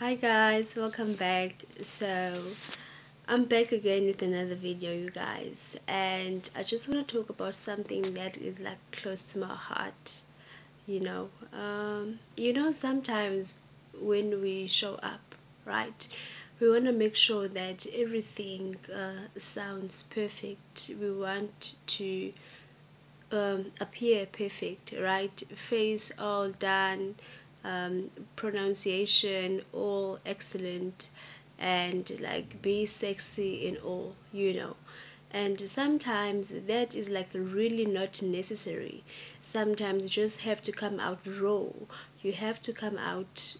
Hi guys, welcome back. I'm back again with another video, you guys, and I just want to talk about something that is like close to my heart. Sometimes when we show up, right, we want to make sure that everything sounds perfect. We want to appear perfect, right? Face all done, pronunciation all excellent, and like be sexy in all. And sometimes that is like really not necessary. Sometimes you just have to come out raw. You have to come out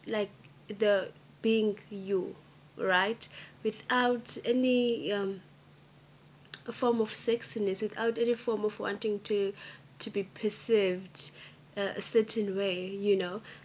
like the being you, right? Without any a form of sexiness, without any form of wanting to be perceived a certain way.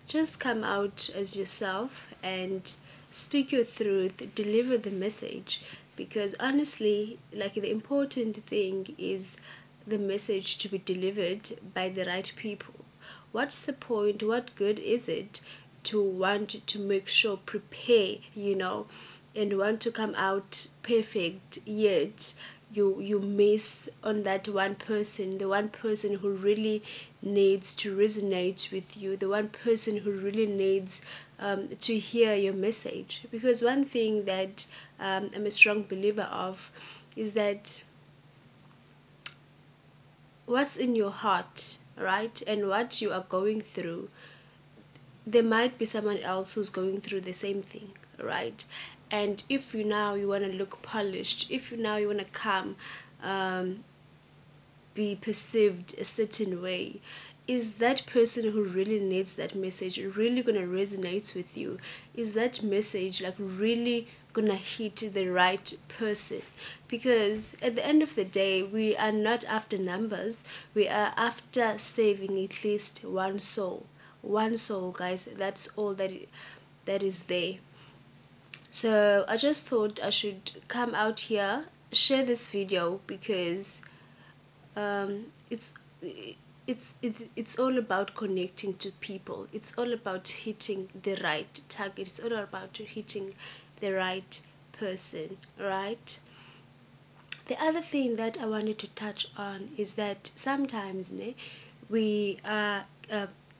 Just come out as yourself and speak your truth, deliver the message, because honestly, like, the important thing is the message to be delivered by the right people. What's the point? What good is it to want to make sure, prepare, and want to come out perfect, yet you miss on that one person, the one person who really needs to resonate with you, the one person who really needs to hear your message. Because one thing that I'm a strong believer of is that what's in your heart, right, and what you are going through, there might be someone else who's going through the same thing, right? And if you want to look polished, if you want to come, um, be perceived a certain way, is that person who really needs that message really gonna resonate with you? Is that message like really gonna hit the right person? Because at the end of the day, we are not after numbers, we are after saving at least one soul, guys. That's all that is there. So I just thought I should come out here, share this video, because um, it's it's all about connecting to people. It's all about hitting the right target. It's all about hitting the right person, right? The other thing that I wanted to touch on is that sometimes we are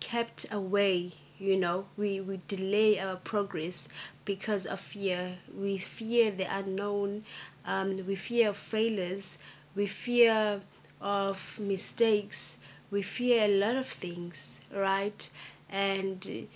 kept away. We delay our progress because of fear. We fear the unknown, we fear of failures, we fear of mistakes, we fear a lot of things, right? And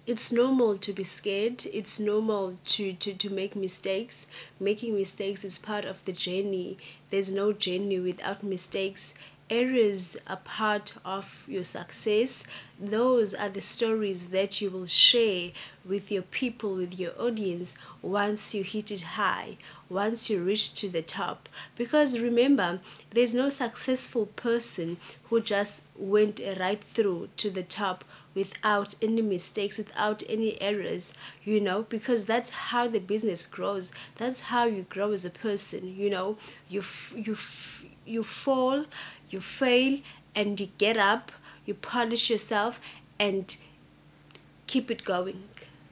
it's normal to be scared. It's normal to make mistakes. Making mistakes is part of the journey. There's no journey without mistakes. Errors are part of your success. Those are the stories that you will share with your people, with your audience, once you hit it high, once you reach to the top. Because remember, there's no successful person who just went right through to the top without any mistakes, without any errors, because that's how the business grows. That's how you grow as a person. You fall, you fail, and you get up, you polish yourself, and keep it going.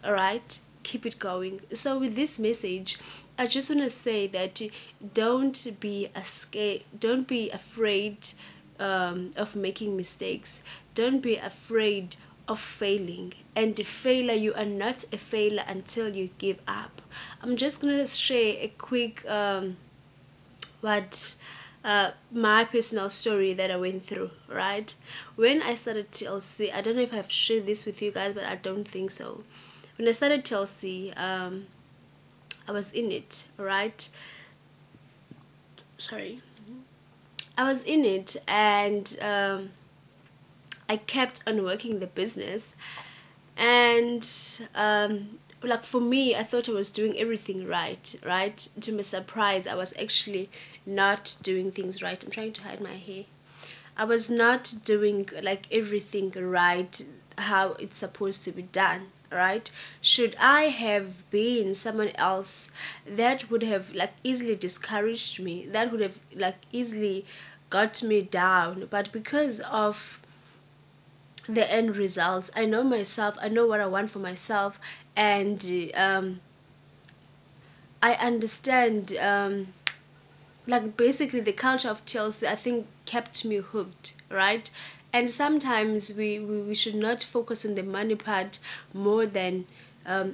All right, keep it going. So with this message, I just want to say that don't be afraid of making mistakes. Don't be afraid of failing. And the failure, you are not a failure until you give up. I'm just gonna share a quick what my personal story that I went through, right? When I started TLC, I don't know if I've shared this with you guys, but I don't think so. When I started TLC, I was in it, right? Sorry. I was in it, and I kept on working the business. And like, for me, I thought I was doing everything right, right? To my surprise, I was actually not doing things right. I'm trying to hide my hair. I was not doing like everything right, how it's supposed to be done, right? Should I have been someone else, that would have like easily discouraged me, that would have like easily got me down. But because of the end results. I know myself, I know what I want for myself, and I understand, like basically the culture of Chelsea, I think, kept me hooked, right? And sometimes we should not focus on the money part more than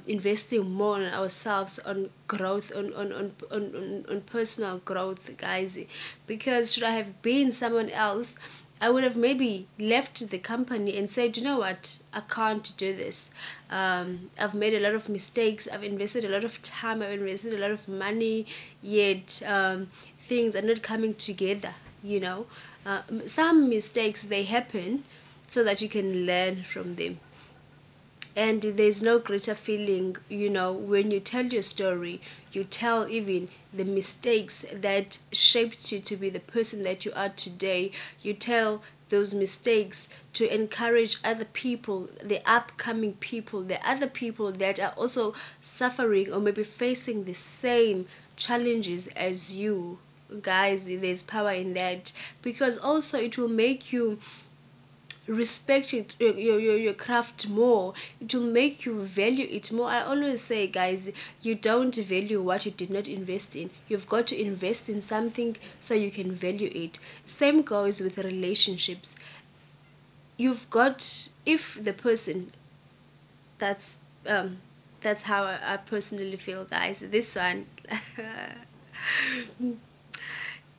investing more on ourselves, on growth, on personal growth, guys. Because should I have been someone else, I would have maybe left the company and said, you know what, I can't do this. I've made a lot of mistakes. I've invested a lot of time. I've invested a lot of money. Yet things are not coming together. You know, some mistakes, they happen so that you can learn from them. And there's no greater feeling, when you tell your story, you tell even the mistakes that shaped you to be the person that you are today. You tell those mistakes to encourage other people, the upcoming people, the other people that are also suffering or maybe facing the same challenges as you. Guys, there's power in that, because also it will make you respect it, your craft more. It will make you value it more. I always say, guys, you don't value what you did not invest in. You've got to invest in something so you can value it. Same goes with relationships. You've got, if the person, that's that's how I personally feel, guys, this one.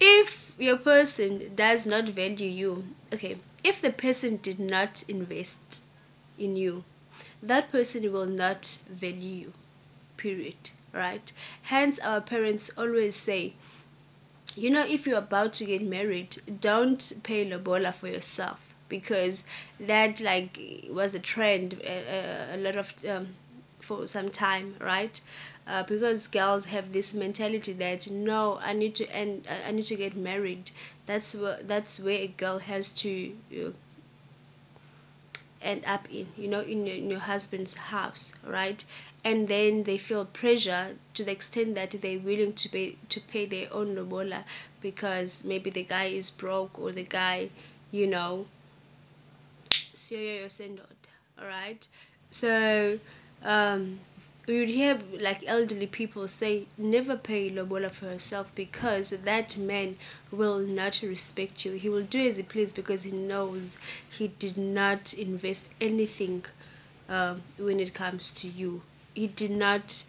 If your person does not value you, okay, if the person did not invest in you, that person will not value you, period, right? Hence our parents always say, if you're about to get married, don't pay lobola for yourself, because that, like, was a trend, a lot of for some time, right? Because girls have this mentality that, no, I need to get married. That's where a girl has to end up in your husband's house, right? And then they feel pressure to the extent that they're willing to pay their own lobola, because maybe the guy is broke, or the guy, you know siyo sendoda. All right. So we would hear like elderly people say, never pay lobola for yourself, because that man will not respect you. He will do as he please, because he knows he did not invest anything when it comes to you. He did not,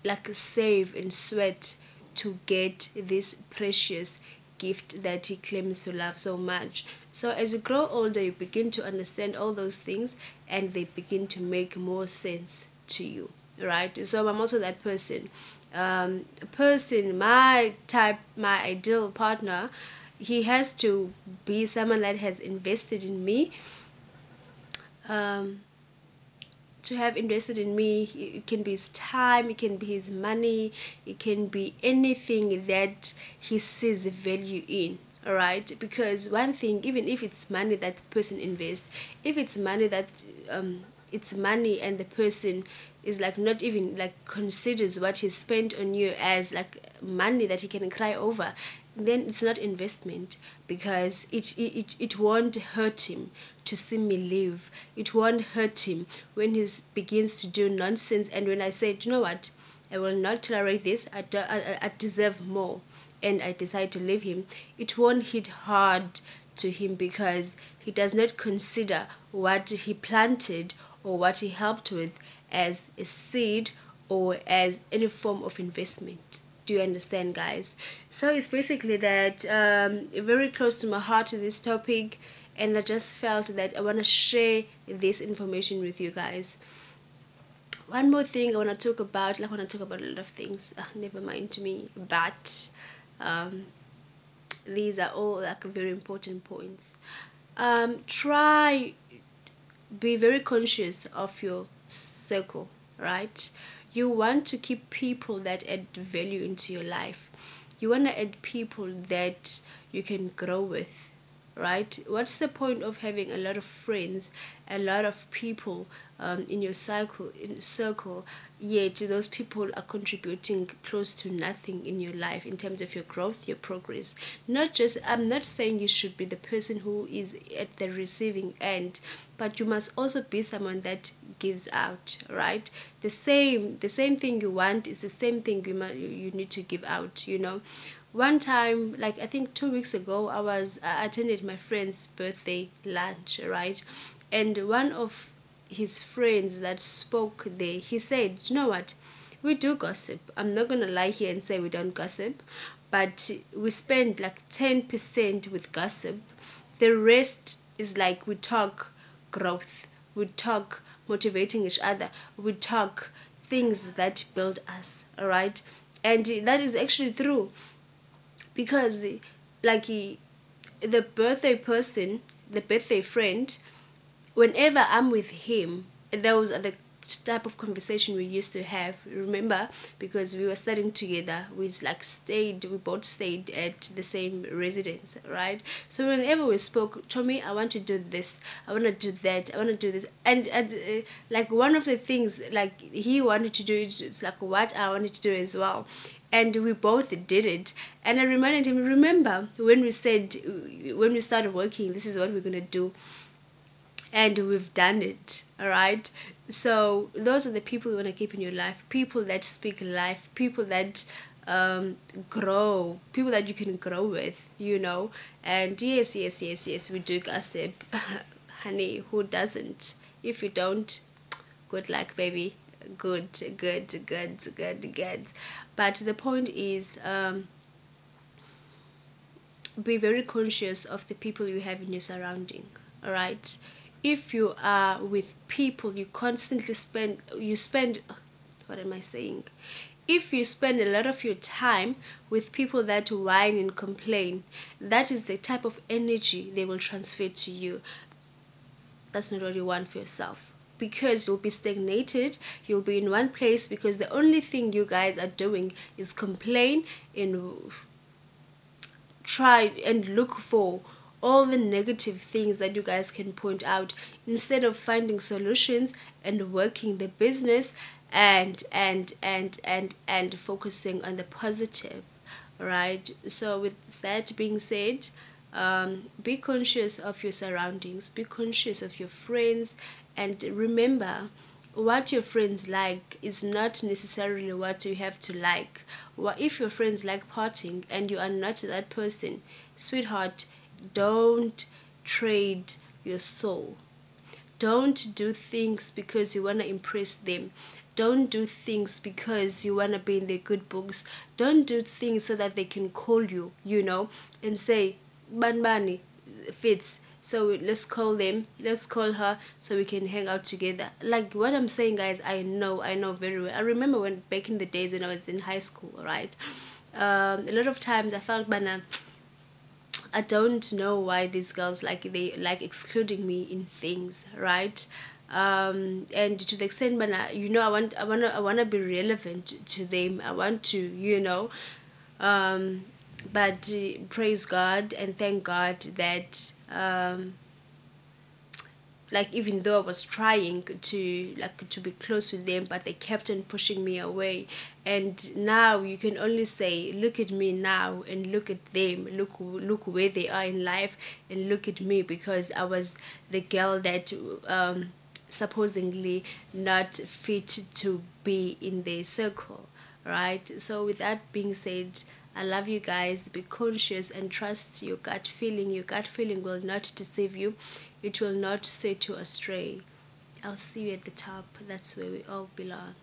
like, save and sweat to get this precious gift that he claims to love so much. So as you grow older, you begin to understand all those things, and they begin to make more sense to you, right? So I'm also that person. A person, my type, my ideal partner, he has to be someone that has invested in me. Um, to have invested in me, it can be his time, it can be his money, it can be anything that he sees value in. All right, because one thing, even if it's money that the person invests, if it's money that it's money, and the person is like not even like considers what he spent on you as like money that he can cry over, then it's not investment, because it won't hurt him to see me live. It won't hurt him when he begins to do nonsense. And when I say, you know what, I will not tolerate this, I deserve more, and I decide to leave him, it won't hit hard to him, because he does not consider what he planted or what he helped with as a seed or as any form of investment. Do you understand, guys? So it's basically that, very close to my heart, this topic, and I just felt that I want to share this information with you guys. One more thing I want to talk about, like, I want to talk about a lot of things, never mind to me, but um, these are all like very important points. Try, be very conscious of your circle, right? You want to keep people that add value into your life. You want to add people that you can grow with, right? What's the point of having a lot of friends, a lot of people in your circle, yet those people are contributing close to nothing in your life in terms of your growth, your progress? Not just, I'm not saying you should be the person who is at the receiving end, but you must also be someone that gives out, right? The same thing you want is the same thing you need to give out, you know. One time, like I think 2 weeks ago, I attended my friend's birthday lunch, right? And one of his friends that spoke there, he said, you know what, we do gossip. I'm not gonna lie here and say we don't gossip, but we spend like 10% with gossip. The rest is like we talk growth, we talk motivating each other, we talk things that build us, all right? And that is actually true, because like the birthday person, the birthday friend, whenever I'm with him, those are the type of conversation we used to have. Remember, because we were studying together, we both stayed at the same residence, right? So whenever we spoke, Tommy, I want to do this, I want to do that, I want to do this, and like one of the things like he wanted to do is like what I wanted to do as well, and we both did it. And I reminded him, remember when we said, when we started working, this is what we're gonna do, and we've done it, all right? So those are the people you want to keep in your life, people that speak life, people that grow, people that you can grow with, you know. And yes, yes, yes, yes, we do gossip. Honey, who doesn't? If you don't, good luck, baby. Good, good, good, good, good. But the point is, be very conscious of the people you have in your surrounding, all right? If you are with people you constantly spend, what am I saying, if you spend a lot of your time with people that whine and complain, that is the type of energy they will transfer to you. That's not what you want for yourself, because you'll be stagnated, you'll be in one place, because the only thing you guys are doing is complain and try and look for all the negative things that you guys can point out, instead of finding solutions and working the business and focusing on the positive, right? So with that being said, be conscious of your surroundings, be conscious of your friends, and remember, what your friends like is not necessarily what you have to like. What if your friends like partying and you are not that person? Sweetheart, don't trade your soul. Don't do things because you want to impress them. Don't do things because you want to be in their good books. Don't do things so that they can call you, you know, and say, Banbani fits. So let's call her so we can hang out together. Like what I'm saying, guys, I know very well. I remember when back in the days when I was in high school, right? A lot of times I felt, Bana, I don't know why these girls they like excluding me in things, right? And to the extent, but you know, I wanna be relevant to them. I want to, you know, but praise God and thank God that like even though I was trying to be close with them, but they kept on pushing me away. And now you can only say, look at me now and look at them, look where they are in life, and look at me, because I was the girl that supposedly not fit to be in their circle, right? So with that being said, I love you guys. Be conscious and trust your gut feeling. Your gut feeling will not deceive you. It will not set you astray. I'll see you at the top. That's where we all belong.